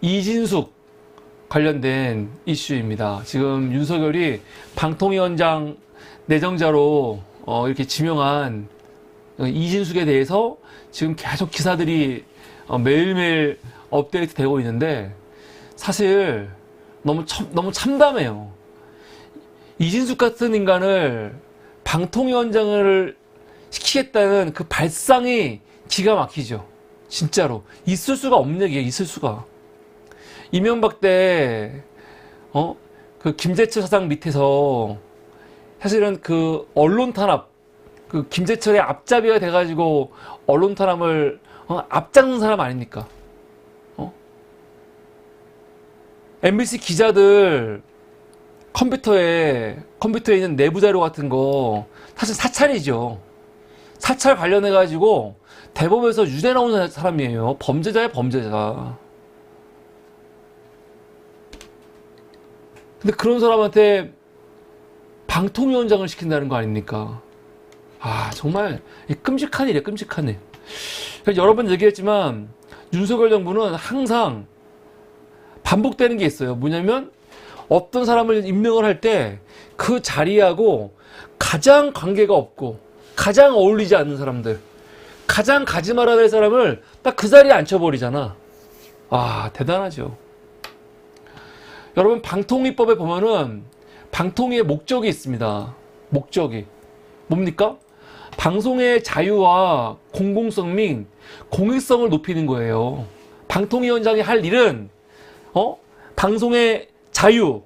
이진숙 관련된 이슈입니다. 지금 윤석열이 방통위원장 내정자로 이렇게 지명한 이진숙에 대해서 지금 계속 기사들이 매일매일 업데이트 되고 있는데, 사실 너무 참담해요. 이진숙 같은 인간을 방통위원장을 시키겠다는 그 발상이 기가 막히죠. 진짜로 있을 수가 없는 얘기예요. 있을 수가. 이명박 때 그 김재철 사장 밑에서 사실은 그 언론 탄압, 그 김재철의 앞잡이가 돼가지고 언론 탄압을 앞장선 사람 아닙니까? MBC 기자들 컴퓨터에 있는 내부 자료 같은 거 사실 사찰이죠. 사찰 관련해가지고 대법원에서 유죄 나온 사람이에요. 범죄자예요, 범죄자. 근데 그런 사람한테 방통위원장을 시킨다는 거 아닙니까? 정말 끔찍한 일이에요, 끔찍한 일. 여러 번 얘기했지만 윤석열 정부는 항상 반복되는 게 있어요. 뭐냐면 어떤 사람을 임명을 할 때 그 자리하고 가장 관계가 없고 가장 어울리지 않는 사람들, 가장 가지 말아야 될 사람을 딱 그 자리에 앉혀버리잖아. 대단하죠. 여러분, 방통위법에 보면은 방통위의 목적이 있습니다. 목적이 뭡니까? 방송의 자유와 공공성 및 공익성을 높이는 거예요. 방통위원장이 할 일은 방송의 자유,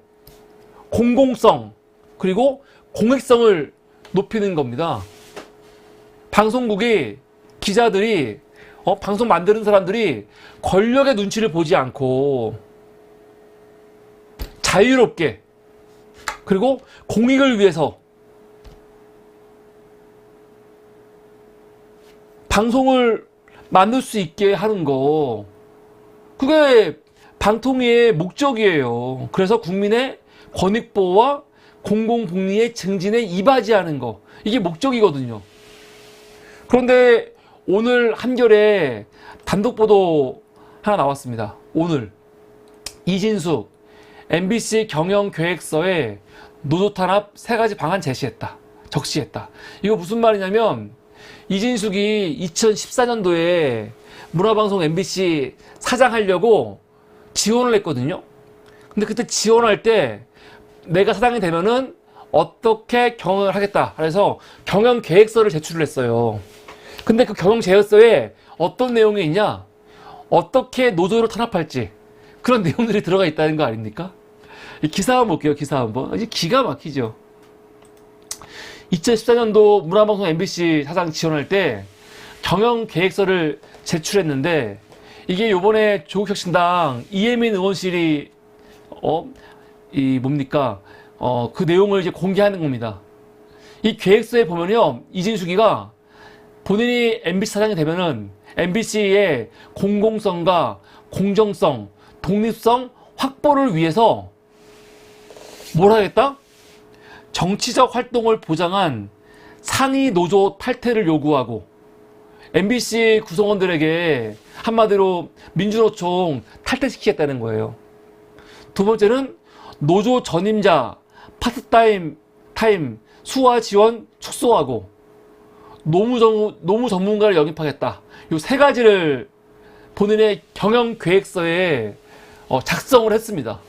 공공성, 그리고 공익성을 높이는 겁니다. 방송국이, 기자들이, 방송 만드는 사람들이 권력의 눈치를 보지 않고 자유롭게, 그리고 공익을 위해서 방송을 만들 수 있게 하는 거, 그게 방통위의 목적이에요. 그래서 국민의 권익보호와 공공복리의 증진에 이바지하는 거, 이게 목적이거든요. 그런데 오늘 한겨레 단독보도 하나 나왔습니다. 오늘 이진숙 MBC 경영계획서에 노조 탄압 3가지 방안 적시했다. 이거 무슨 말이냐면, 이진숙이 2014년도에 문화방송 MBC 사장 하려고 지원을 했거든요. 근데 그때 지원할 때 내가 사장이 되면은 어떻게 경영을 하겠다. 그래서 경영계획서를 제출을 했어요. 근데 그 경영계획서에 어떤 내용이 있냐? 어떻게 노조를 탄압할지, 그런 내용들이 들어가 있다는 거 아닙니까? 기사 한번 볼게요. 기사 한번. 이제 기가 막히죠. 2014년도 문화방송 MBC 사장 지원할 때 경영계획서를 제출했는데, 이게 요번에 조국혁신당 이혜민 의원실이 그 내용을 이제 공개하는 겁니다. 이 계획서에 보면요, 이진숙이가 본인이 MBC 사장이 되면은 MBC의 공공성과 공정성, 독립성 확보를 위해서 뭘 하겠다? 정치적 활동을 보장한 상위 노조 탈퇴를 요구하고, MBC 구성원들에게 한마디로 민주노총 탈퇴시키겠다는 거예요. 두 번째는 노조 전임자 파트타임 수화 지원 축소하고, 노무 전문가를 영입하겠다. 요 3가지를 본인의 경영 계획서에 작성을 했습니다.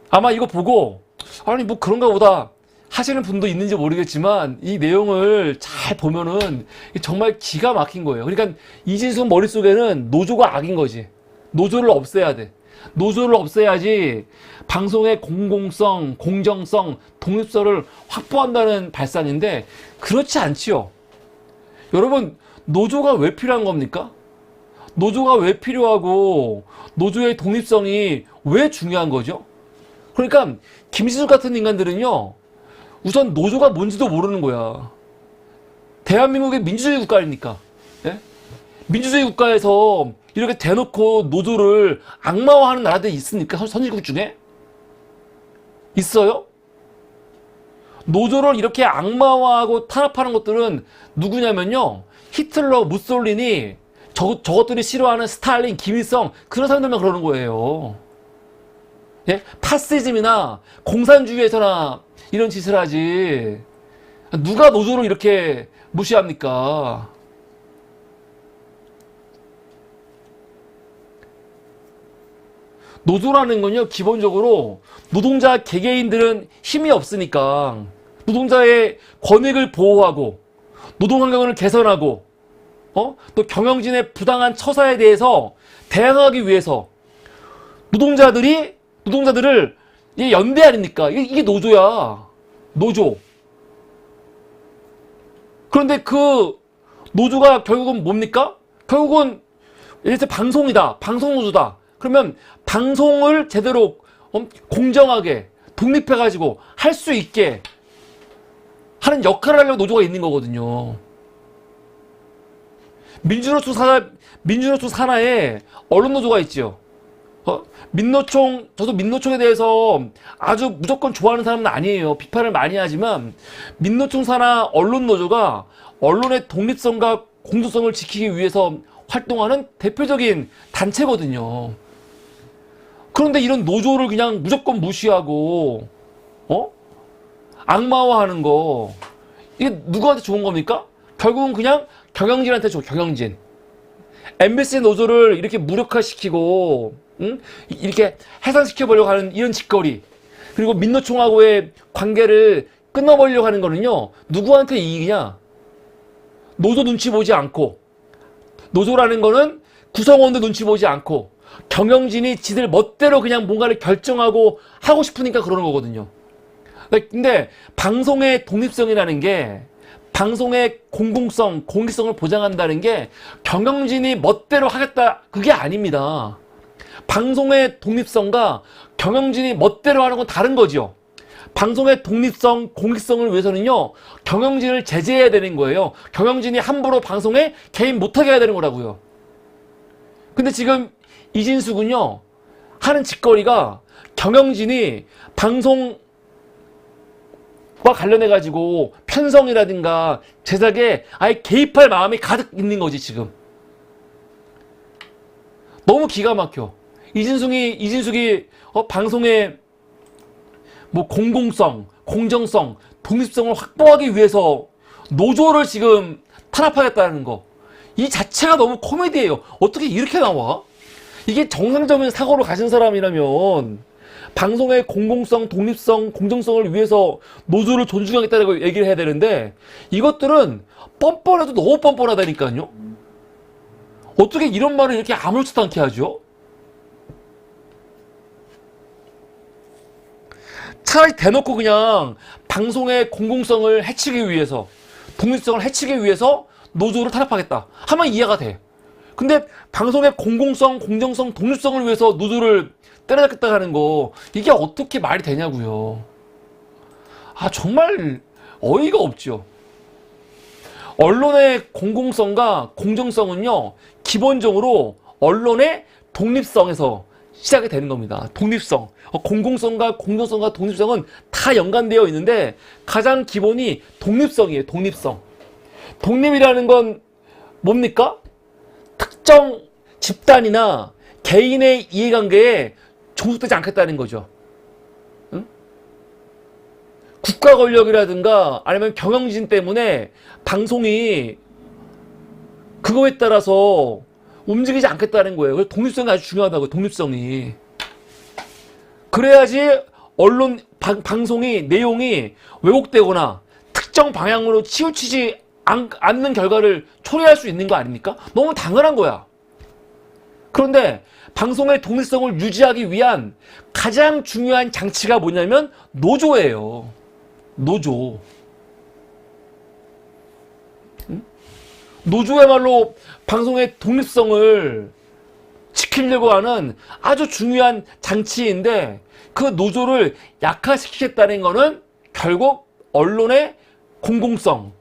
아마 이거 보고 뭐 그런가 보다 하시는 분도 있는지 모르겠지만, 이 내용을 잘 보면은 정말 기가 막힌 거예요. 그러니까 이진숙 머릿속에는 노조가 악인 거지. 노조를 없애야 돼. 노조를 없애야지 방송의 공공성, 공정성, 독립성을 확보한다는 발상인데, 그렇지 않지요. 여러분, 노조가 왜 필요한 겁니까? 노조가 왜 필요하고 노조의 독립성이 왜 중요한 거죠? 그러니까 김신숙 같은 인간들은요, 우선 노조가 뭔지도 모르는 거야. 대한민국의 민주주의 국가입니까? 예? 민주주의 국가에서 이렇게 대놓고 노조를 악마화하는 나라들이 있습니까? 선진국 중에? 있어요? 노조를 이렇게 악마화하고 탄압하는 것들은 누구냐면요, 히틀러, 무솔리니, 저것들이 싫어하는 스탈린, 김일성 그런 사람들만 그러는 거예요. 예? 파시즘이나 공산주의에서나 이런 짓을 하지. 누가 노조를 이렇게 무시합니까? 노조라는 건요, 기본적으로 노동자 개개인들은 힘이 없으니까 노동자의 권익을 보호하고 노동 환경을 개선하고 또 경영진의 부당한 처사에 대해서 대항하기 위해서 노동자들을 이게 연대 아닙니까? 이게 노조야. 노조. 그런데 그 노조가 결국은 뭡니까? 결국은 예를 들어 방송이다. 방송노조다. 그러면 방송을 제대로 공정하게 독립해가지고 할 수 있게 하는 역할을 하려고 노조가 있는 거거든요. 민주노총 산하에 언론노조가 있지요. 민노총, 저도 민노총에 대해서 아주 무조건 좋아하는 사람은 아니에요. 비판을 많이 하지만 민노총 산하 언론노조가 언론의 독립성과 공정성을 지키기 위해서 활동하는 대표적인 단체거든요. 그런데 이런 노조를 그냥 무조건 무시하고 악마화하는 거, 이게 누구한테 좋은 겁니까? 결국은 그냥 경영진한테 좋아. 경영진. MBC 노조를 이렇게 무력화시키고 이렇게 해산시켜보려고 하는 이런 짓거리, 그리고 민노총하고의 관계를 끊어버리려고 하는 거는요, 누구한테 이익이냐? 노조 눈치 보지 않고, 노조라는 거는 구성원들 눈치 보지 않고 경영진이 지들 멋대로 그냥 뭔가를 결정하고 하고 싶으니까 그러는 거거든요. 근데 방송의 독립성이라는 게, 방송의 공공성, 공익성을 보장한다는 게 경영진이 멋대로 하겠다, 그게 아닙니다. 방송의 독립성과 경영진이 멋대로 하는 건 다른 거죠. 방송의 독립성, 공익성을 위해서는요, 경영진을 제재해야 되는 거예요. 경영진이 함부로 방송에 개입 못하게 해야 되는 거라고요. 근데 지금 이진숙은요, 하는 짓거리가 경영진이 방송과 관련해가지고 편성이라든가 제작에 아예 개입할 마음이 가득 있는 거지, 지금. 너무 기가 막혀. 이진숙이 방송의 뭐 공공성, 공정성, 독립성을 확보하기 위해서 노조를 지금 탄압하겠다는 거, 이 자체가 너무 코미디예요. 어떻게 이렇게 나와? 이게 정상적인 사고를 가진 사람이라면 방송의 공공성, 독립성, 공정성을 위해서 노조를 존중하겠다고 얘기를 해야 되는데, 이것들은 뻔뻔해도 너무 뻔뻔하다니까요. 어떻게 이런 말을 이렇게 아무렇지도 않게 하죠? 차라리 대놓고 그냥 방송의 공공성을 해치기 위해서, 독립성을 해치기 위해서 노조를 탄압하겠다 하면 이해가 돼. 근데 방송의 공공성, 공정성, 독립성을 위해서 노조를 때려잡겠다 하는 거, 이게 어떻게 말이 되냐고요. 아, 정말 어이가 없죠. 언론의 공공성과 공정성은요, 기본적으로 언론의 독립성에서 시작이 되는 겁니다. 독립성. 공공성과 공정성과 독립성은 다 연관되어 있는데 가장 기본이 독립성이에요. 독립성. 독립이라는 건 뭡니까? 특정 집단이나 개인의 이해관계에 종속되지 않겠다는 거죠. 응? 국가 권력이라든가 아니면 경영진 때문에 방송이 그거에 따라서 움직이지 않겠다는 거예요. 그래서 독립성이 아주 중요하다고요. 독립성이. 그래야지 언론, 방송이, 내용이 왜곡되거나 특정 방향으로 치우치지 않는 결과를 초래할 수 있는 거 아닙니까? 너무 당연한 거야. 그런데 방송의 독립성을 유지하기 위한 가장 중요한 장치가 뭐냐면 노조예요. 노조. 응? 노조야말로 방송의 독립성을 지키려고 하는 아주 중요한 장치인데, 그 노조를 약화시키겠다는 거는 결국 언론의 공공성,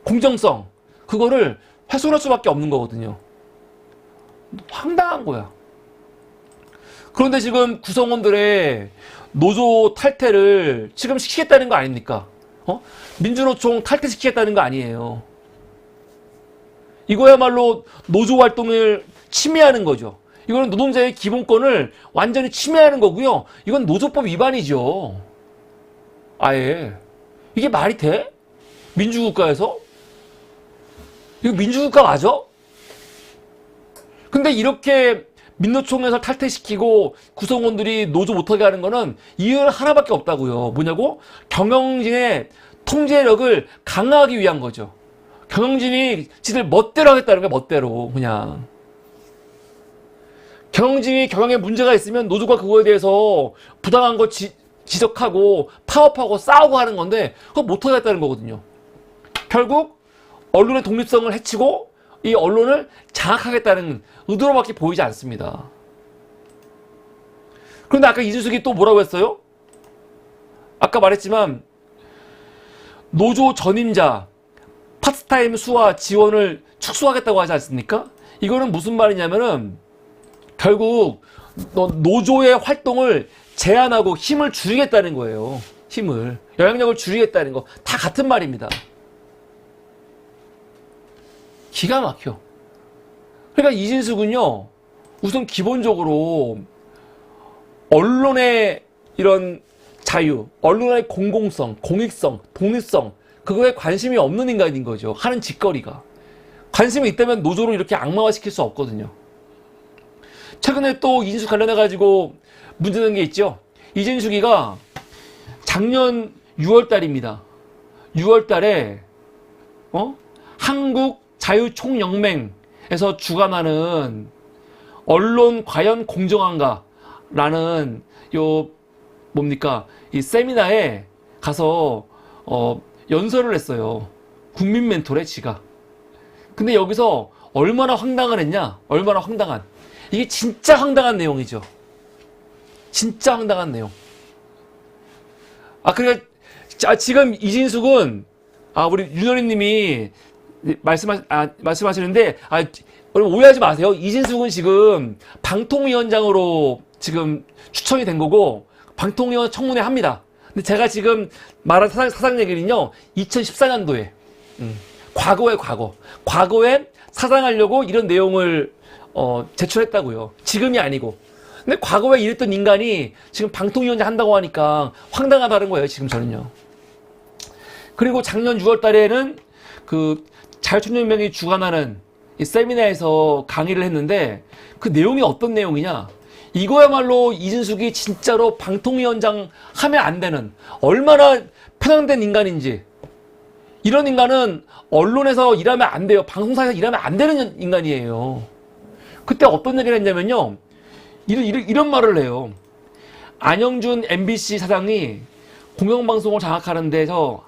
공정성, 그거를 훼손할 수밖에 없는 거거든요. 황당한 거야. 그런데 지금 구성원들의 노조 탈퇴를 지금 시키겠다는 거 아닙니까? 민주노총 탈퇴시키겠다는 거 아니에요. 이거야말로 노조 활동을 침해하는 거죠. 이거는 노동자의 기본권을 완전히 침해하는 거고요. 이건 노조법 위반이죠. 아예. 이게 말이 돼? 민주국가에서? 이거 민주국가 맞아? 근데 이렇게 민노총에서 탈퇴시키고 구성원들이 노조 못하게 하는 거는 이유는 하나밖에 없다고요. 뭐냐고? 경영진의 통제력을 강화하기 위한 거죠. 경영진이 지들 멋대로 하겠다는 거야, 멋대로. 그냥. 경영진이 경영에 문제가 있으면 노조가 그거에 대해서 부당한 거 지적하고 파업하고 싸우고 하는 건데 그거 못하겠다는 거거든요. 결국 언론의 독립성을 해치고 이 언론을 장악하겠다는 의도로밖에 보이지 않습니다. 그런데 아까 이준석이 또 뭐라고 했어요? 아까 말했지만 노조 전임자 파트타임 수와 지원을 축소하겠다고 하지 않습니까? 이거는 무슨 말이냐면은 결국 노조의 활동을 제한하고 힘을 줄이겠다는 거예요. 힘을. 영향력을 줄이겠다는 거. 다 같은 말입니다. 기가 막혀. 그러니까 이진숙은요, 우선 기본적으로 언론의 이런 자유, 언론의 공공성, 공익성, 독립성, 그거에 관심이 없는 인간인 거죠. 하는 짓거리가. 관심이 있다면 노조를 이렇게 악마화시킬 수 없거든요. 최근에 또 이진숙 관련해가지고 문제된 게 있죠. 이진숙이가 작년 6월달입니다. 6월달에 한국자유총연맹에서 주관하는 언론 과연 공정한가라는 이 세미나에 가서 연설을 했어요. 국민 멘토래 지가. 근데 여기서 얼마나 황당을 했냐? 얼마나 황당한. 이게 진짜 황당한 내용이죠. 진짜 황당한 내용. 그러니까 지금 이진숙은 우리 윤여리님이 말씀하시는데 오해하지 마세요. 이진숙은 지금 방통위원장으로 지금 추천이 된 거고 방통위원 청문회 합니다. 근데 제가 지금 말한 사상 얘기는요 2014년도에 과거에 사장하려고 이런 내용을 제출했다고요. 지금이 아니고. 근데 과거에 이랬던 인간이 지금 방통위원장 한다고 하니까 황당하다는 거예요, 지금 저는요. 그리고 작년 6월 달에는 그 자유총연맹이 주관하는 이 세미나에서 강의를 했는데 그 내용이 어떤 내용이냐? 이거야말로 이진숙이 진짜로 방통위원장 하면 안 되는 얼마나 편향된 인간인지. 이런 인간은 언론에서 일하면 안 돼요. 방송사에서 일하면 안 되는 인간이에요. 그때 어떤 얘기를 했냐면요. 이런 말을 해요. 안영준 MBC 사장이 공영방송을 장악하는 데서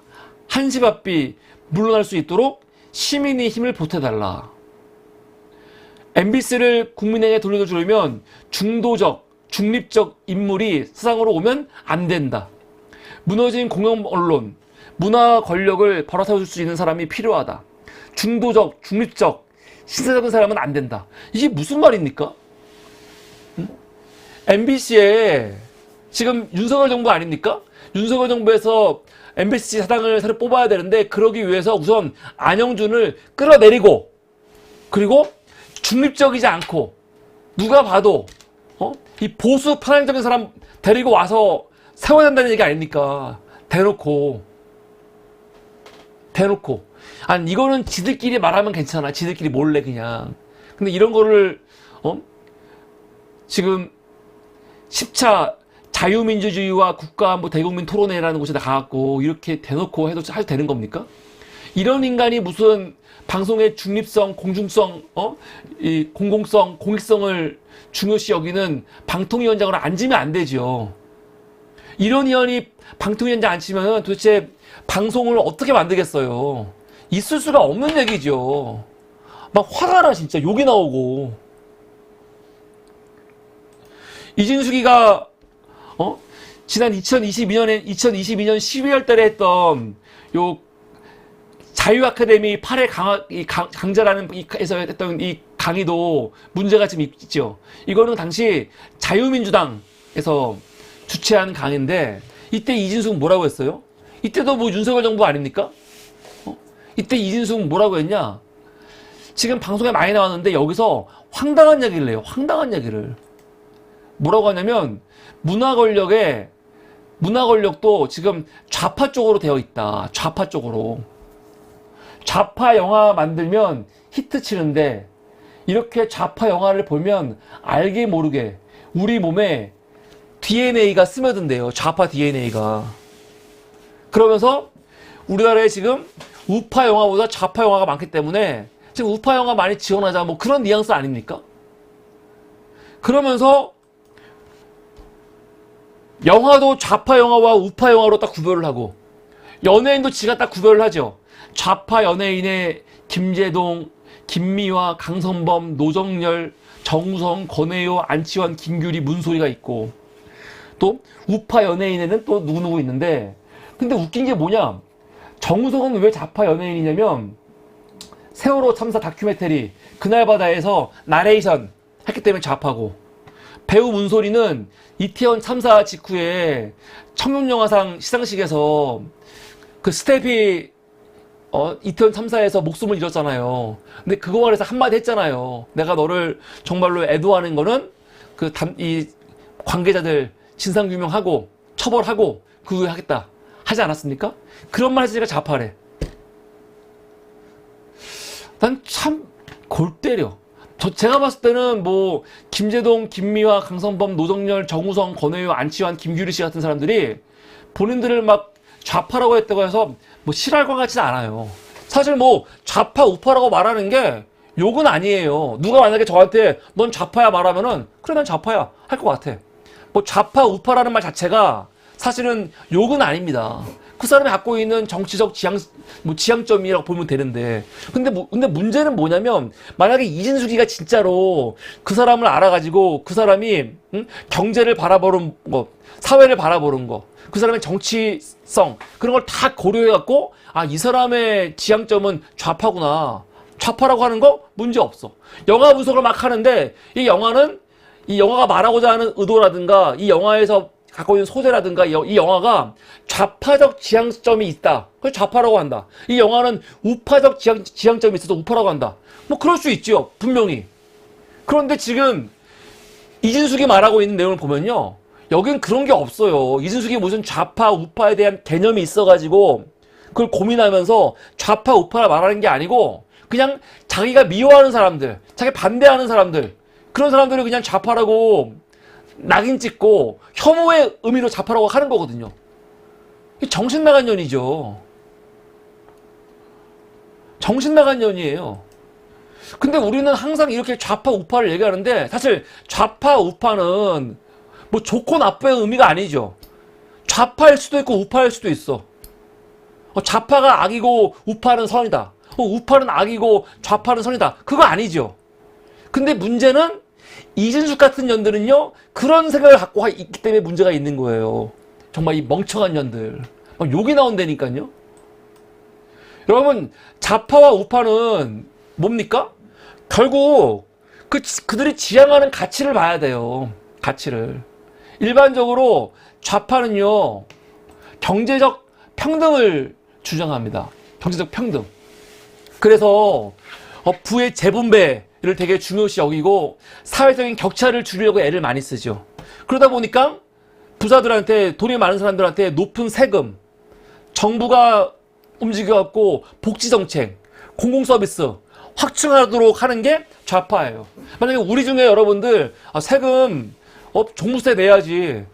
한시바삐 물러날 수 있도록 시민의 힘을 보태달라. MBC를 국민에게 돌려주려면 중도적, 중립적 인물이 세상으로 오면 안 된다. 무너진 공영 언론, 문화 권력을 바로세워줄 수 있는 사람이 필요하다. 중도적, 중립적, 신사적인 사람은 안 된다. 이게 무슨 말입니까? MBC에 지금 윤석열 정부 아닙니까? 윤석열 정부에서 MBC 사장을 새로 뽑아야 되는데 그러기 위해서 우선 안영준을 끌어내리고 그리고 중립적이지 않고 누가 봐도 이 보수 편향적인 사람 데리고 와서 세워야 된다는 얘기 아닙니까? 대놓고 아니 이거는 지들끼리 말하면 괜찮아. 지들끼리 몰래 그냥. 근데 이런 거를 지금 10차 자유민주주의와 국가안보 대국민 토론회라는 곳에다 가갖고 이렇게 대놓고 해도 되는 겁니까? 이런 인간이 무슨 방송의 중립성, 공중성, 이 공공성, 공익성을 중요시 여기는 방통위원장으로 앉으면 안 되죠. 이런 의원이 방통위원장 앉히면 도대체 방송을 어떻게 만들겠어요? 있을 수가 없는 얘기죠. 막 화가 나 진짜 욕이 나오고. 이진숙이가 지난 2022년 12월 달에 했던 요 자유아카데미 8회 강좌라는 에서 했던 이 강의도 문제가 지금 있죠. 이거는 당시 자유민주당에서 주최한 강의인데 이때 이진숙 뭐라고 했어요? 이때도 뭐 윤석열 정부 아닙니까? 이때 이진숙 뭐라고 했냐? 지금 방송에 많이 나왔는데 여기서 황당한 얘기를 해요. 황당한 얘기를. 뭐라고 하냐면 문화 권력도 지금 좌파 쪽으로 되어 있다. 좌파 쪽으로. 좌파 영화 만들면 히트 치는데 이렇게 좌파 영화를 보면 알게 모르게 우리 몸에 DNA가 스며든대요. 좌파 DNA가. 그러면서 우리나라에 지금 우파 영화보다 좌파 영화가 많기 때문에 지금 우파 영화 많이 지원하자 뭐 그런 뉘앙스 아닙니까? 그러면서 영화도 좌파 영화와 우파 영화로 딱 구별을 하고 연예인도 지가 딱 구별을 하죠. 좌파 연예인의 김제동, 김미화, 강선범, 노정열, 정우성, 권혜요, 안치환, 김규리, 문소리가 있고 또 우파 연예인에는 또 누구누구 있는데 근데 웃긴 게 뭐냐 정우성은 왜 좌파 연예인이냐면 세월호 참사 다큐멘터리 그날바다에서 나레이션 했기 때문에 좌파고 배우 문소리는 이태원 참사 직후에 청룡영화상 시상식에서 그 스텝이 이태원 참사에서 목숨을 잃었잖아요. 근데 그거 안에서 한마디 했잖아요. 내가 너를 정말로 애도하는 거는 이 관계자들 진상규명하고 처벌하고 그 후에 하겠다. 하지 않았습니까? 그런 말 했으니까 좌파래. 난 참 골 때려. 제가 봤을 때는 뭐 김제동, 김미화, 강선범, 노정열, 정우성, 권혜요, 안치환, 김규리 씨 같은 사람들이 본인들을 막 좌파라고 했다고 해서 뭐 싫어할 것 같지는 않아요. 사실 뭐 좌파, 우파라고 말하는 게 욕은 아니에요. 누가 만약에 저한테 넌 좌파야 말하면은 그래 난 좌파야 할 것 같아. 뭐 좌파, 우파라는 말 자체가 사실은 욕은 아닙니다. 그 사람이 갖고 있는 정치적 지향점이라고 보면 되는데. 근데 문제는 뭐냐면, 만약에 이진숙이가 진짜로 그 사람을 알아가지고 그 사람이, 경제를 바라보는 거, 사회를 바라보는 거, 그 사람의 정치성, 그런 걸 다 고려해갖고, 아, 이 사람의 지향점은 좌파구나. 좌파라고 하는 거 문제 없어. 영화 분석을 막 하는데, 이 영화가 말하고자 하는 의도라든가, 이 영화에서 갖고 있는 소재라든가 이 영화가 좌파적 지향점이 있다. 그걸 좌파라고 한다. 이 영화는 우파적 지향점이 있어서 우파라고 한다. 뭐 그럴 수 있죠. 분명히. 그런데 지금 이진숙이 말하고 있는 내용을 보면요. 여긴 그런 게 없어요. 이진숙이 무슨 좌파, 우파에 대한 개념이 있어가지고 그걸 고민하면서 좌파, 우파라 말하는 게 아니고 그냥 자기가 미워하는 사람들, 자기 반대하는 사람들 그런 사람들을 그냥 좌파라고 낙인 찍고 혐오의 의미로 좌파라고 하는 거거든요. 정신 나간 년이죠. 정신 나간 년이에요. 근데 우리는 항상 이렇게 좌파 우파를 얘기하는데 사실 좌파 우파는 뭐 좋고 나쁘의 의미가 아니죠. 좌파일 수도 있고 우파일 수도 있어. 좌파가 악이고 우파는 선이다. 우파는 악이고 좌파는 선이다. 그거 아니죠. 근데 문제는 이진숙 같은 년들은요 그런 생각을 갖고 있기 때문에 문제가 있는 거예요. 정말 이 멍청한 년들 욕이 나온다니까요. 여러분 좌파와 우파는 뭡니까? 결국 그들이 지향하는 가치를 봐야 돼요. 가치를. 일반적으로 좌파는요 경제적 평등을 주장합니다. 경제적 평등. 그래서 부의 재분배를 되게 중요시 여기고 사회적인 격차를 줄이려고 애를 많이 쓰죠. 그러다 보니까 부자들한테 돈이 많은 사람들한테 높은 세금, 정부가 움직여갖고 복지정책, 공공서비스 확충하도록 하는 게 좌파예요. 만약에 우리 중에 여러분들 세금 종부세 내야지,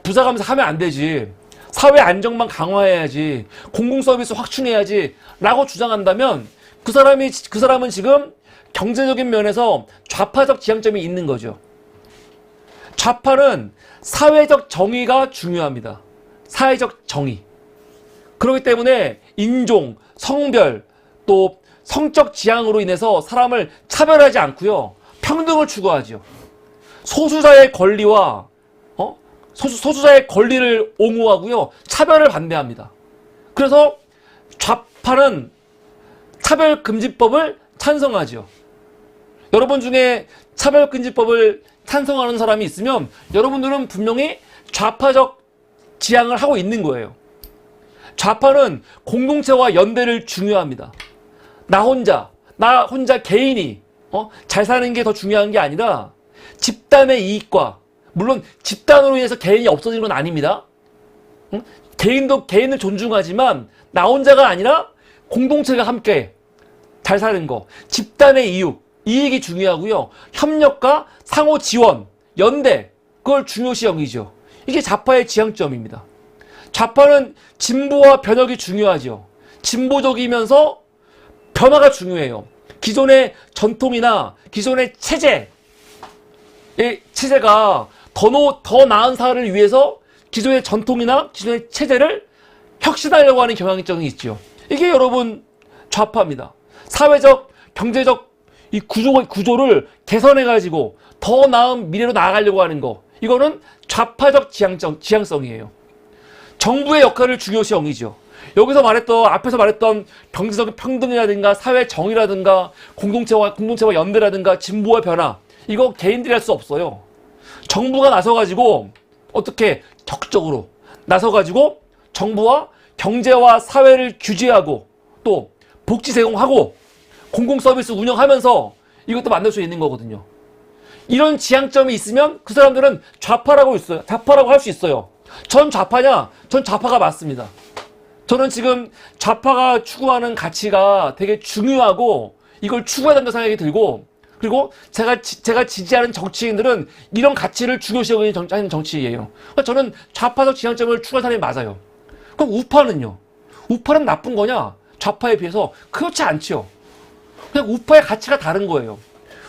부자 가면서 하면 안 되지, 사회 안정만 강화해야지, 공공서비스 확충해야지 라고 주장한다면 그 사람은 지금 경제적인 면에서 좌파적 지향점이 있는 거죠. 좌파는 사회적 정의가 중요합니다. 사회적 정의. 그렇기 때문에 인종, 성별, 또 성적 지향으로 인해서 사람을 차별하지 않고요. 평등을 추구하죠. 소수자의 권리와 소수자의 권리를 옹호하고요. 차별을 반대합니다. 그래서 좌파는 차별금지법을 찬성하죠. 여러분 중에 차별금지법을 찬성하는 사람이 있으면 여러분들은 분명히 좌파적 지향을 하고 있는 거예요. 좌파는 공동체와 연대를 중요합니다. 나 혼자, 나 혼자 개인이 잘 사는 게 더 중요한 게 아니라 집단의 이익과, 물론 집단으로 인해서 개인이 없어지는 건 아닙니다. 응? 개인도 개인을 존중하지만 나 혼자가 아니라 공동체가 함께 잘 사는 거, 집단의 이익이 중요하고요. 협력과 상호 지원, 연대, 그걸 중요시 여기죠. 이게 좌파의 지향점입니다. 좌파는 진보와 변혁이 중요하죠. 진보적이면서 변화가 중요해요. 기존의 전통이나 기존의 체제가 더 나은 사회를 위해서 기존의 전통이나 기존의 체제를 혁신하려고 하는 경향성이 있죠. 이게 여러분 좌파입니다. 사회적, 경제적 이 구조를 개선해가지고 더 나은 미래로 나아가려고 하는 거. 이거는 좌파적 지향성이에요. 정부의 역할을 중요시 여기죠. 여기서 앞에서 말했던 경제적 평등이라든가 사회 정의라든가 공동체와 연대라든가 진보와 변화. 이거 개인들이 할 수 없어요. 정부가 나서가지고 어떻게 적극적으로 나서가지고 정부와 경제와 사회를 규제하고 또 복지 제공하고 공공 서비스 운영하면서 이것도 만들 수 있는 거거든요. 이런 지향점이 있으면 그 사람들은 좌파라고 할 수 있어요. 전 좌파냐? 전 좌파가 맞습니다. 저는 지금 좌파가 추구하는 가치가 되게 중요하고 이걸 추구해야 된다는 생각이 들고, 그리고 제가 지지하는 정치인들은 이런 가치를 중요시 여기는 정치예요. 그러니까 저는 좌파적 지향점을 추구하는 사람이 맞아요. 그럼 우파는요? 우파는 나쁜 거냐? 좌파에 비해서 그렇지 않죠. 그냥 우파의 가치가 다른 거예요.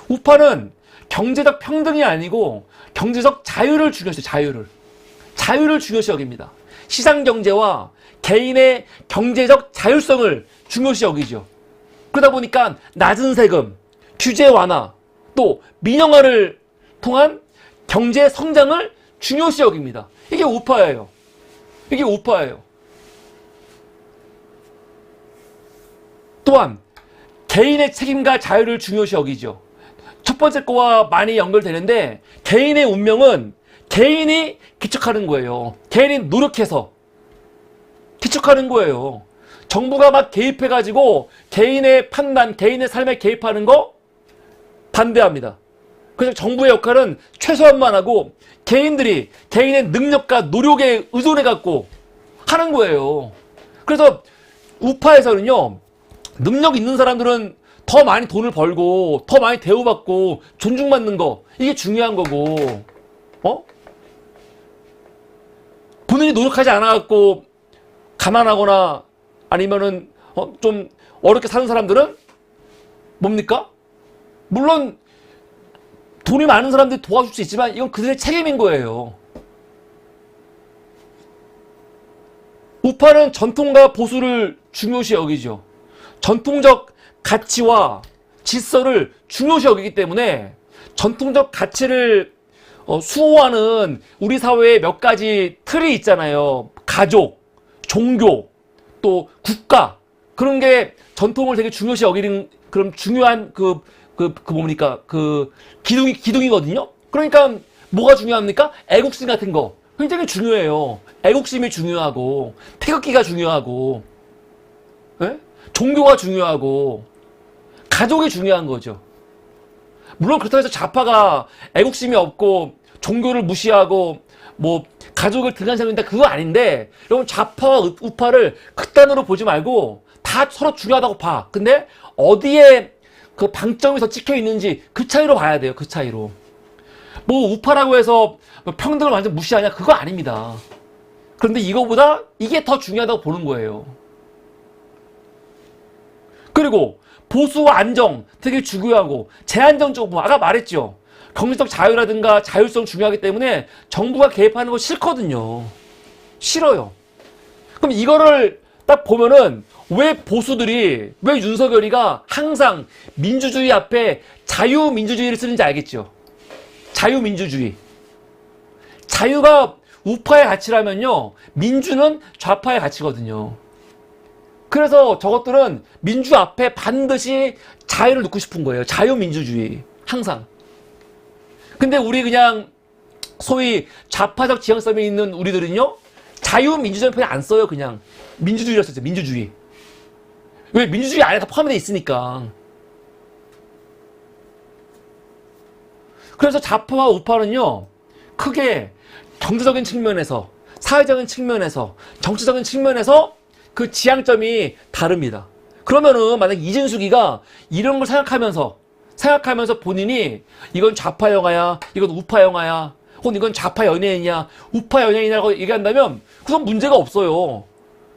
우파는 경제적 평등이 아니고 경제적 자유를 중요시, 자유를 중요시 여깁니다. 시장 경제와 개인의 경제적 자율성을 중요시 여기죠. 그러다 보니까 낮은 세금, 규제 완화, 또 민영화를 통한 경제 성장을 중요시 여깁니다. 이게 우파예요. 또한 개인의 책임과 자유를 중요시 여기죠. 첫 번째 거와 많이 연결되는데, 개인의 운명은 개인이 기척하는 거예요. 개인이 노력해서 기척하는 거예요. 정부가 막 개입해가지고 개인의 판단, 개인의 삶에 개입하는 거 반대합니다. 그래서 정부의 역할은 최소한만 하고 개인들이 개인의 능력과 노력에 의존해갖고 하는 거예요. 그래서 우파에서는요, 능력 있는 사람들은 더 많이 돈을 벌고 더 많이 대우받고 존중받는 거, 이게 중요한 거고, 본인이 노력하지 않아갖고 가난하거나 아니면은 좀 어렵게 사는 사람들은 뭡니까? 물론 돈이 많은 사람들이 도와줄 수 있지만 이건 그들의 책임인 거예요. 우파는 전통과 보수를 중요시 여기죠. 전통적 가치와 질서를 중요시 여기기 때문에 전통적 가치를 수호하는 우리 사회에 몇 가지 틀이 있잖아요. 가족, 종교, 또 국가, 그런 게 전통을 되게 중요시 여기는 그런 중요한 기둥이거든요. 그러니까 뭐가 중요합니까? 애국심 같은 거 굉장히 중요해요. 애국심이 중요하고 태극기가 중요하고, 예? 종교가 중요하고 가족이 중요한 거죠. 물론 그렇다고 해서 좌파가 애국심이 없고 종교를 무시하고 뭐 가족을 등한시한다, 그거 아닌데, 여러분 좌파와 우파를 극단으로 보지 말고 다 서로 중요하다고 봐. 근데 어디에 그 방점이 더 찍혀 있는지 그 차이로 봐야 돼요. 그 차이로. 뭐 우파라고 해서 평등을 완전 무시하냐, 그거 아닙니다. 그런데 이거보다 이게 더 중요하다고 보는 거예요. 그리고 보수와 안정 되게 중요하고, 제한정적 부분 아까 말했죠. 경제적 자유라든가 자율성 중요하기 때문에 정부가 개입하는 거 싫거든요. 싫어요. 그럼 이거를 딱 보면은 왜 윤석열이가 항상 민주주의 앞에 자유민주주의를 쓰는지 알겠죠? 자유민주주의. 자유가 우파의 가치라면요, 민주는 좌파의 가치거든요. 그래서 저것들은 민주 앞에 반드시 자유를 넣고 싶은 거예요. 자유민주주의. 항상. 근데 우리 그냥 소위 좌파적 지향성이 있는 우리들은요, 자유민주주의 표현 안 써요. 그냥 민주주의라고 썼죠. 민주주의. 왜? 민주주의 안에 다 포함되어 있으니까. 그래서 좌파와 우파는요, 크게 경제적인 측면에서, 사회적인 측면에서, 정치적인 측면에서 그 지향점이 다릅니다. 그러면은 만약 이진숙이가 이런 걸 생각하면서 본인이 이건 좌파 영화야, 이건 우파 영화야, 혹은 이건 좌파 연예인이야, 우파 연예인이라고 얘기한다면 그건 문제가 없어요.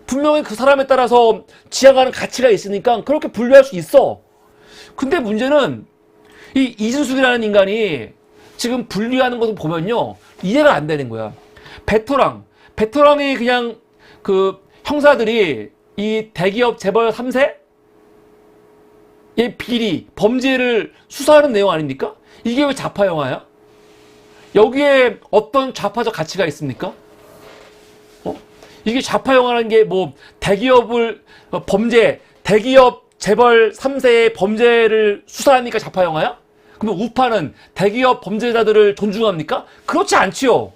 분명히 그 사람에 따라서 지향하는 가치가 있으니까 그렇게 분류할 수 있어. 근데 문제는 이 이진숙이라는 인간이 지금 분류하는 것을 보면요, 이해가 안 되는 거야. 베토랑이 그냥 그 형사들이 이 대기업 재벌 3세의 비리, 범죄를 수사하는 내용 아닙니까? 이게 왜 좌파 영화야? 여기에 어떤 좌파적 가치가 있습니까? 이게 좌파 영화라는 게 뭐 대기업을 대기업 재벌 3세의 범죄를 수사하니까 좌파 영화야? 그러면 우파는 대기업 범죄자들을 존중합니까? 그렇지 않지요.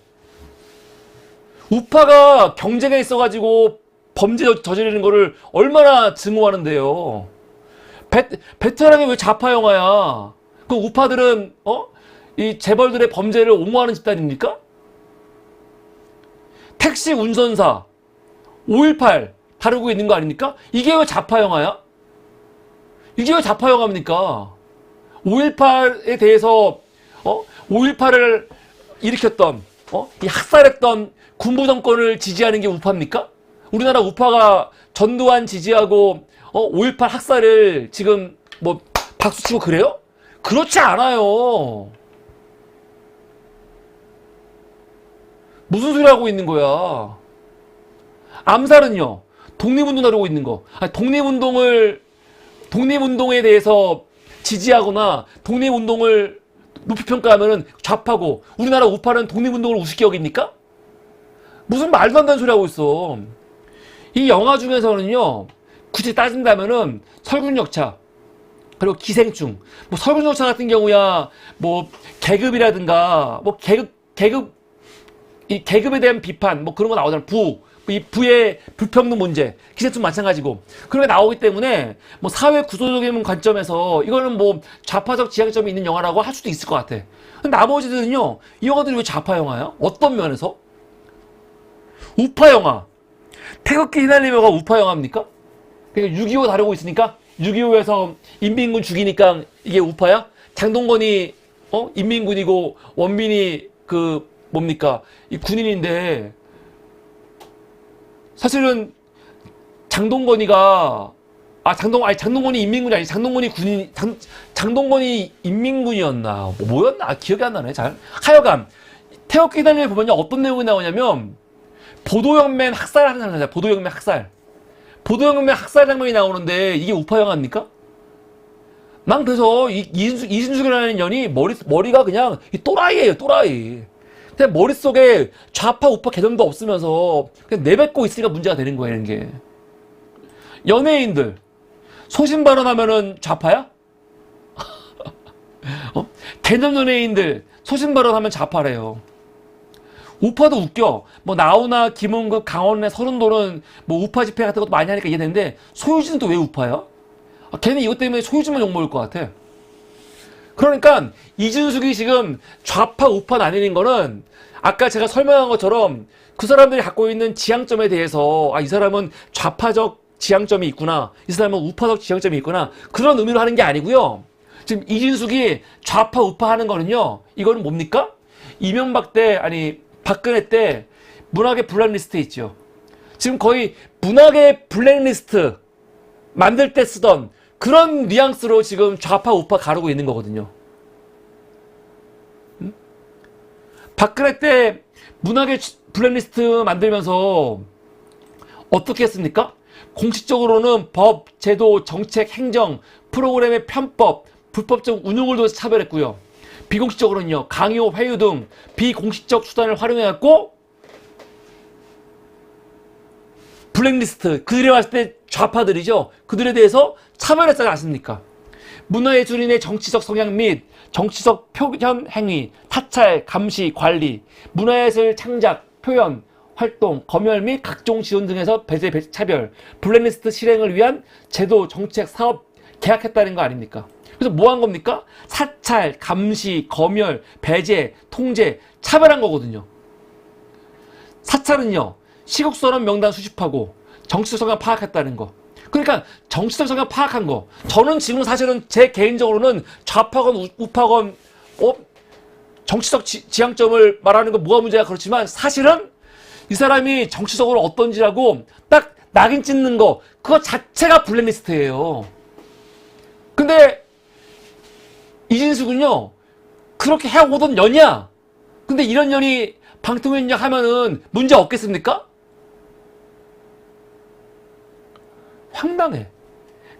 우파가 경제가 있어가지고 범죄 저지르는 거를 얼마나 증오하는데요. 베테랑이 왜 좌파 영화야? 그 우파들은 이 재벌들의 범죄를 옹호하는 집단입니까? 택시 운전사 5.18 다루고 있는 거 아닙니까? 이게 왜 좌파 영화야? 이게 왜 좌파 영화입니까? 5.18에 대해서 5.18을 일으켰던 이 학살했던 군부 정권을 지지하는 게 우파입니까? 우리나라 우파가 전두환 지지하고 5.18 학살을 지금 뭐 박수치고 그래요? 그렇지 않아요. 무슨 소리 하고 있는 거야? 암살은요, 독립운동 하려고 있는 거. 아니, 독립운동에 대해서 지지하거나 독립운동을 높이 평가하면은 좌파고, 우리나라 우파는 독립운동을 우습게 여깁니까? 무슨 말도 안 되는 소리 하고 있어. 이 영화 중에서는요, 굳이 따진다면은 설국열차, 그리고 기생충, 뭐 설국열차 같은 경우야, 뭐 계급이라든가, 뭐 이 계급에 대한 비판, 뭐 그런 거 나오잖아. 이 부의 불평등 문제, 기생충 마찬가지고. 그런 게 나오기 때문에, 뭐 사회 구조적인 관점에서 이거는 뭐 좌파적 지향점이 있는 영화라고 할 수도 있을 것 같아. 근데 나머지들은요, 이 영화들이 왜 좌파 영화야? 어떤 면에서? 우파 영화. 태극기 휘날리며가 우파 영화입니까? 그러니까 6.25 다루고 있으니까? 6.25에서 인민군 죽이니까 이게 우파야? 장동건이, 인민군이고, 원빈이 뭡니까? 이 군인인데, 사실은 장동건이 인민군이 아니, 장동건이 인민군이었나? 뭐였나? 기억이 안 나네, 잘. 하여간, 태극기 휘날리며 보면요, 어떤 내용이 나오냐면, 보도연맹 학살하는 장면이야. 보도연맹 학살 장면이 나오는데 이게 우파 영화입니까? 난 그래서 이순숙이라는 년이 머리가 그냥 또라이예요, 또라이. 그냥 머릿속에 좌파 우파 개념도 없으면서 그냥 내뱉고 있으니까 문제가 되는 거예요, 이런 게. 연예인들 소신 발언하면은 좌파야? 개념 연예인들 소신 발언하면 좌파래요. 우파도 웃겨. 뭐 나훈아, 김은국, 강원래, 서른도는 뭐 우파 집회 같은 것도 많이 하니까 이해되는데 소유진은 또 왜 우파야? 걔는 이것 때문에 소유진만 욕먹을 것 같아. 그러니까 이준숙이 지금 좌파 우파 나뉘는 거는 아까 제가 설명한 것처럼 그 사람들이 갖고 있는 지향점에 대해서 이 사람은 좌파적 지향점이 있구나, 이 사람은 우파적 지향점이 있구나, 그런 의미로 하는 게 아니고요. 지금 이준숙이 좌파 우파 하는 거는요, 이거는 뭡니까? 박근혜 때 문학의 블랙리스트 있죠. 지금 거의 문학의 블랙리스트 만들 때 쓰던 그런 뉘앙스로 지금 좌파 우파 가르고 있는 거거든요. 박근혜 때 문학의 블랙리스트 만들면서 어떻게 했습니까? 공식적으로는 법, 제도, 정책, 행정, 프로그램의 편법, 불법적 운용을 통해서 차별했고요. 비공식적으로는요, 강요, 회유 등 비공식적 수단을 활용해갖고 블랙리스트, 그들이 봤을 때 좌파들이죠. 그들에 대해서 차별했지 않습니까? 문화예술인의 정치적 성향 및 정치적 표현 행위, 타찰, 감시, 관리, 문화예술 창작, 표현, 활동, 검열 및 각종 지원 등에서 배제, 차별, 블랙리스트 실행을 위한 제도, 정책, 사업 계약했다는 거 아닙니까? 그래서 뭐 한 겁니까? 사찰, 감시, 검열, 배제, 통제, 차별한 거거든요. 사찰은요, 시국선언 명단 수집하고 정치적 성향 파악했다는 거. 그러니까 정치적 성향 파악한 거. 저는 지금 사실은 제 개인적으로는 좌파건 우파건 정치적 지향점을 말하는 거 뭐가 문제야 그렇지만 사실은 이 사람이 정치적으로 어떤지라고 딱 낙인 찍는 거 그거 자체가 블랙리스트예요. 근데 이진숙은요 그렇게 해오던 년이야. 근데 이런 년이 방통위원장 하면은 문제 없겠습니까? 황당해.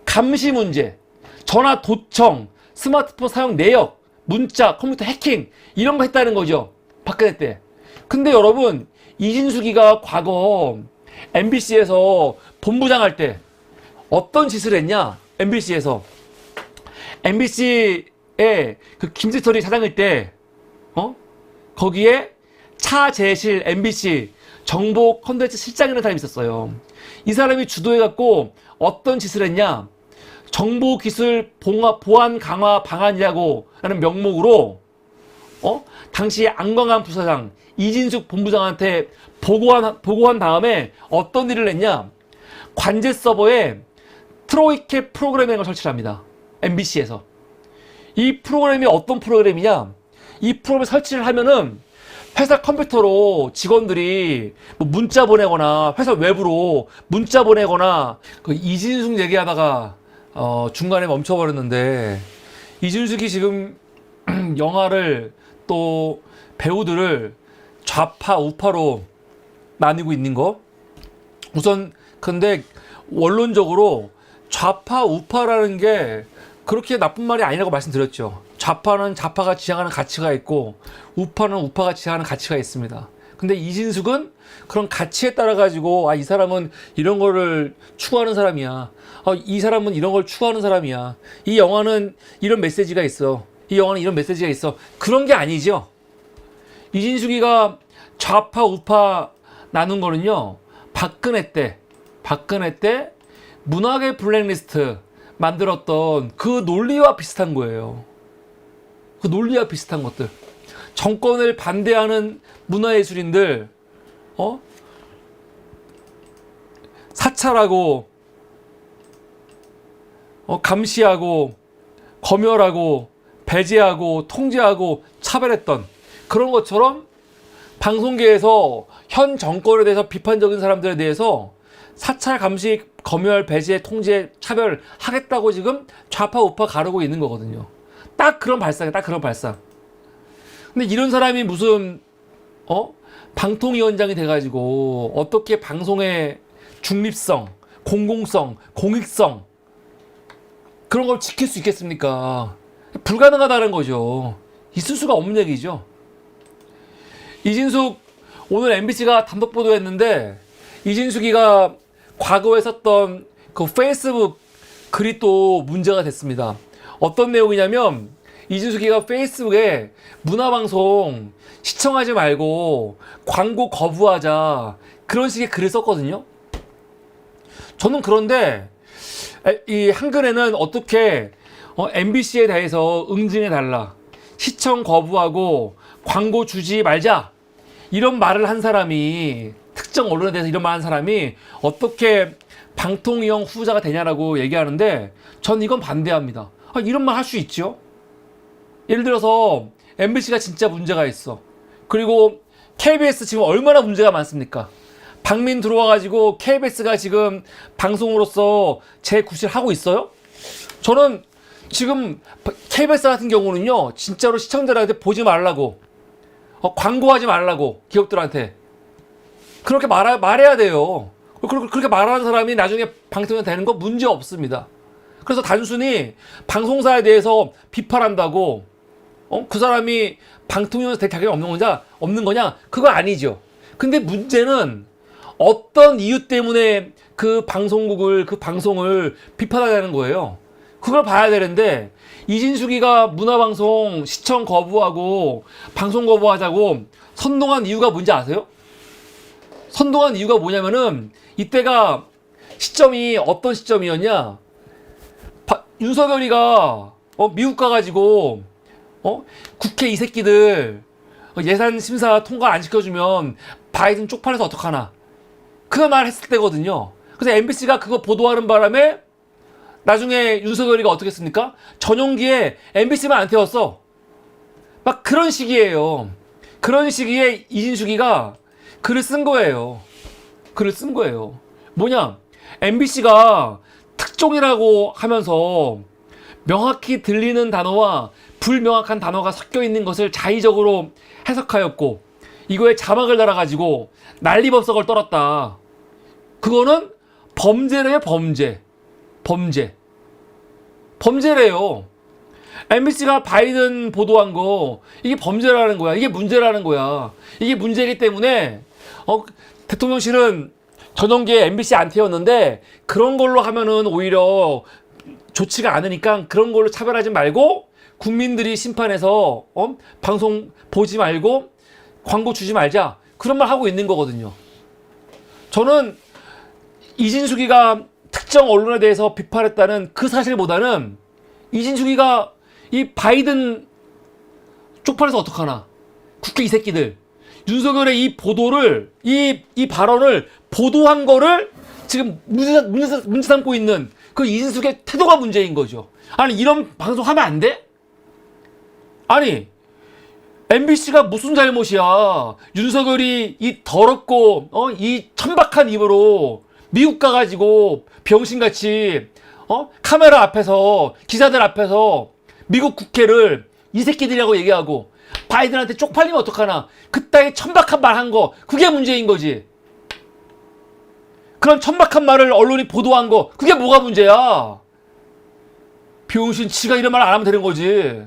감시 문제, 전화 도청, 스마트폰 사용 내역, 문자, 컴퓨터 해킹 이런 거 했다는 거죠. 박근혜 때. 근데 여러분 이진숙이가 과거 MBC에서 본부장 할 때 어떤 짓을 했냐? MBC에서 MBC에 그 김재철이 사장일 때 거기에 차재실 MBC 정보 컨텐츠 실장이라는 사람이 있었어요. 이 사람이 주도해갖고 어떤 짓을 했냐? 정보기술 보안 강화 방안이라고 하는 명목으로 당시 안광한 부사장 이진숙 본부장한테 보고한 다음에 어떤 일을 했냐? 관제 서버에 트로이케 프로그래밍을 설치를 합니다. MBC에서. 이 프로그램이 어떤 프로그램이냐? 이 프로그램 설치를 하면은 회사 컴퓨터로 직원들이 뭐 문자 보내거나 회사 외부로 문자 보내거나 그 이진숙 얘기하다가 중간에 멈춰버렸는데 이진숙이 지금 영화를 또 배우들을 좌파 우파로 나뉘고 있는 거 우선 근데 원론적으로 좌파 우파라는 게 그렇게 나쁜 말이 아니라고 말씀드렸죠. 좌파는 좌파가 지향하는 가치가 있고 우파는 우파가 지향하는 가치가 있습니다. 근데 이진숙은 그런 가치에 따라 가지고 이 사람은 이런 거를 추구하는 사람이야. 이 사람은 이런 걸 추구하는 사람이야. 이 영화는 이런 메시지가 있어. 이 영화는 이런 메시지가 있어. 그런 게 아니죠. 이진숙이가 좌파 우파 나눈 거는요. 박근혜 때 문학의 블랙리스트 만들었던 그 논리와 비슷한 거예요. 그 논리와 비슷한 것들. 정권을 반대하는 문화예술인들, 사찰하고, 감시하고, 검열하고, 배제하고, 통제하고, 차별했던 그런 것처럼 방송계에서 현 정권에 대해서 비판적인 사람들에 대해서 사찰, 감시, 검열, 배제, 통제, 차별 하겠다고 지금 좌파 우파 가르고 있는 거거든요. 딱 그런 발상이야. 딱 그런 발상. 근데 이런 사람이 무슨 방통위원장이 돼가지고 어떻게 방송의 중립성, 공공성, 공익성 그런 걸 지킬 수 있겠습니까? 불가능하다는 거죠. 있을 수가 없는 얘기죠. 이진숙 오늘 MBC가 단독 보도했는데 이진숙이가 과거에 썼던 그 페이스북 글이 또 문제가 됐습니다. 어떤 내용이냐면 이진숙이가 페이스북에 문화방송 시청하지 말고 광고 거부하자 그런 식의 글을 썼거든요. 저는 그런데 이 한글에는 어떻게 MBC에 대해서 응징해달라 시청 거부하고 광고 주지 말자 이런 말을 한 사람이 특정 언론에 대해서 이런 말 한 사람이 어떻게 방통위원 후보자가 되냐라고 얘기하는데 전 이건 반대합니다. 이런 말 할 수 있죠. 예를 들어서 MBC가 진짜 문제가 있어. 그리고 KBS 지금 얼마나 문제가 많습니까? 박민 들어와가지고 KBS가 지금 방송으로서 재구실하고 있어요? 저는 지금 KBS 같은 경우는요 진짜로 시청자들한테 보지 말라고 광고하지 말라고 기업들한테 그렇게 말해야 돼요. 그렇게 말하는 사람이 나중에 방통위원 되는 거 문제 없습니다. 그래서 단순히 방송사에 대해서 비판한다고 그 사람이 방통위원에서 될 자격이 없는 거냐? 그거 아니죠. 근데 문제는 어떤 이유 때문에 그 방송국을 그 방송을 비판하자는 거예요. 그걸 봐야 되는데 이진숙이가 문화방송 시청 거부하고 방송 거부하자고 선동한 이유가 뭔지 아세요? 선동한 이유가 뭐냐면은 이때가 시점이 어떤 시점이었냐? 윤석열이가 미국 가가지고 국회 이 새끼들 예산 심사 통과 안 시켜주면 바이든 쪽팔려서 어떡하나, 그 말 했을 때거든요. 그래서 MBC가 그거 보도하는 바람에 나중에 윤석열이가 어떻게 했습니까? 전용기에 MBC만 안 태웠어. 막 그런 시기예요. 그런 시기에 이진숙이가 글을 쓴 거예요. 글을 쓴 거예요. 뭐냐? MBC가 특종이라고 하면서 명확히 들리는 단어와 불명확한 단어가 섞여 있는 것을 자의적으로 해석하였고, 이거에 자막을 달아가지고 난리법석을 떨었다. 그거는 범죄래요, 범죄. 범죄래요. MBC가 바이든 보도한 거, 이게 범죄라는 거야. 이게 문제라는 거야. 이게 문제이기 때문에 대통령실은 전용기에 MBC 안 태웠는데 그런 걸로 하면은 오히려 좋지가 않으니까 그런 걸로 차별하지 말고 국민들이 심판해서 방송 보지 말고 광고 주지 말자, 그런 말 하고 있는 거거든요. 저는 이진숙이가 특정 언론에 대해서 비판했다는 그 사실보다는 이진숙이가 이 바이든 쪽팔려서 어떡하나, 국회 이 새끼들, 윤석열의 이 보도를, 이 발언을 보도한 거를 지금 문제 삼고 있는 그 이진숙의 태도가 문제인 거죠. 아니, 이런 방송 하면 안 돼? 아니, MBC가 무슨 잘못이야. 윤석열이 이 더럽고 이 천박한 입으로 미국 가가지고 병신같이 카메라 앞에서, 기자들 앞에서 미국 국회를 이 새끼들이라고 얘기하고 바이든한테 쪽팔리면 어떡하나, 그따위 천박한 말 한 거, 그게 문제인 거지. 그런 천박한 말을 언론이 보도한 거, 그게 뭐가 문제야. 병신, 지가 이런 말 안 하면 되는 거지.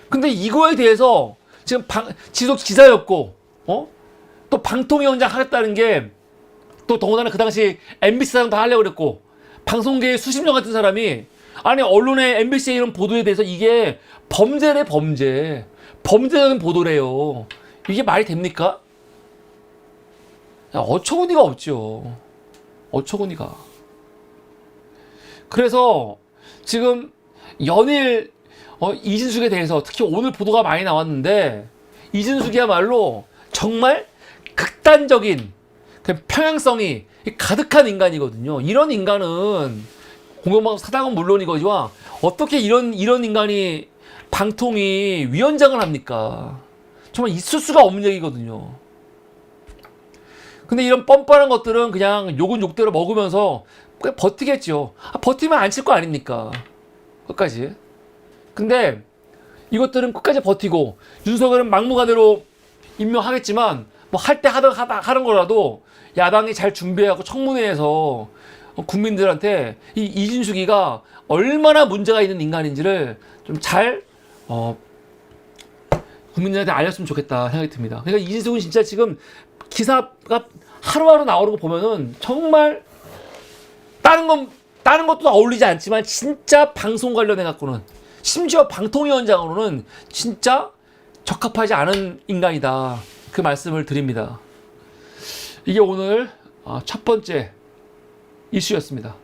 근데 이거에 대해서 지금 지속 기자였고 또 방통위원장 하겠다는 게, 또 더군다나 그 당시 MBC 사장도 하려고 그랬고, 방송계에 수십 년 같은 사람이, 아니 언론의 MBC의 이런 보도에 대해서 이게 범죄래, 범죄적인 보도래요. 이게 말이 됩니까? 어처구니가 없죠. 어처구니가. 그래서 지금 연일 이진숙에 대해서 특히 오늘 보도가 많이 나왔는데, 이진숙이야말로 정말 극단적인 그 편향성이 가득한 인간이거든요. 이런 인간은 공영방송 사장은 물론이거지와 어떻게 이런 인간이 방통위 위원장을 합니까? 정말 있을 수가 없는 얘기거든요. 근데 이런 뻔뻔한 것들은 그냥 욕은 욕대로 먹으면서 버티겠죠. 버티면 안 칠 거 아닙니까? 끝까지. 근데 이것들은 끝까지 버티고, 윤석열은 막무가내로 임명하겠지만 뭐 할 때 하는 거라도 야당이 잘 준비하고 청문회에서 국민들한테 이 이진숙이가 얼마나 문제가 있는 인간인지를 좀 잘 국민들한테 알렸으면 좋겠다 생각이 듭니다. 그러니까 이진숙은 진짜 지금 기사가 하루하루 나오는 거 보면은 정말 다른 것도 어울리지 않지만 진짜 방송 관련해 갖고는, 심지어 방통위원장으로는 진짜 적합하지 않은 인간이다, 그 말씀을 드립니다. 이게 오늘 첫 번째 이슈였습니다.